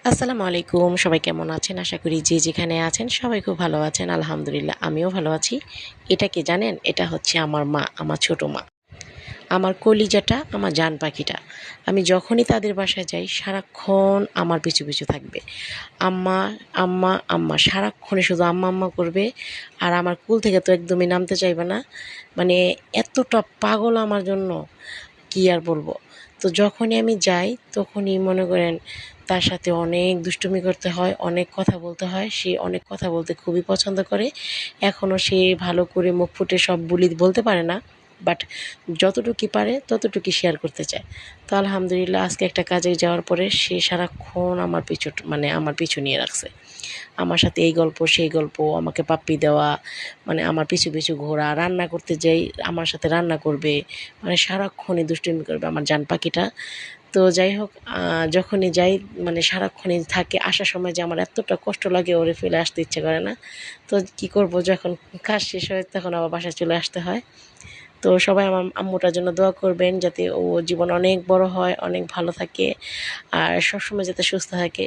আসসালামু আলাইকুম, সবাই কেমন আছেন? আশা করি যে যেখানে আছেন সবাই খুব ভালো আছেন। আলহামদুলিল্লাহ আমিও ভালো আছি। এটা কি জানেন? এটা হচ্ছে আমার মা, আমার ছোট মা। আমার কলিজাটা, আমার জান পাখিটা। আমি যখনই তাদের বাসায় যাই সারাক্ষণ আমার পিছু, পিছু থাকবে। আম্মা, আম্মা, আম্মা সারাক্ষণই শুধু আম্মা, আম্মা করবে। আর আমার কুল থেকে তো একদমই নামতে চাইবে না। মানে এতটা পাগল আমার জন্য, কি আর বলবো। তো যখনই আমি যাই তখনই মনে করেন তার সাথে অনেক দুষ্টুমি করতে হয়, অনেক কথা বলতে হয়। সে অনেক কথা বলতে খুবই পছন্দ করে। এখনও সে ভালো করে মুখ ফুটে সব বলতে পারে না, বাট যতটুকু পারে ততটুকুই শেয়ার করতে চায়। তো আলহামদুলিল্লাহ আজকে একটা কাজে যাওয়ার পরে সে সারাক্ষণ আমার পিছু নিয়ে রাখছে। আমার সাথে এই গল্প সেই গল্প, আমাকে পাপ্পি দেওয়া, মানে আমার পিছু পিছু ঘোরা, রান্না করতে যাই আমার সাথে রান্না করবে, মানে সারাক্ষণই দুষ্টুমি করবে আমার জান পাখিটা। তো যাই হোক, যখনই যাই মানে সারাক্ষণই থাকে। আসার সময় যে আমার এতটা কষ্ট লাগে, ওরে ফেলে আসতে ইচ্ছে করে না। তো কি করব, যখন কাজ শেষ হয় তখন আবার বাসায় চলে আসতে হয়। তো সবাই আমার আম্মুটার জন্য দোয়া করবেন যাতে ও জীবন অনেক বড় হয়, অনেক ভালো থাকে আর সবসময় যাতে সুস্থ থাকে।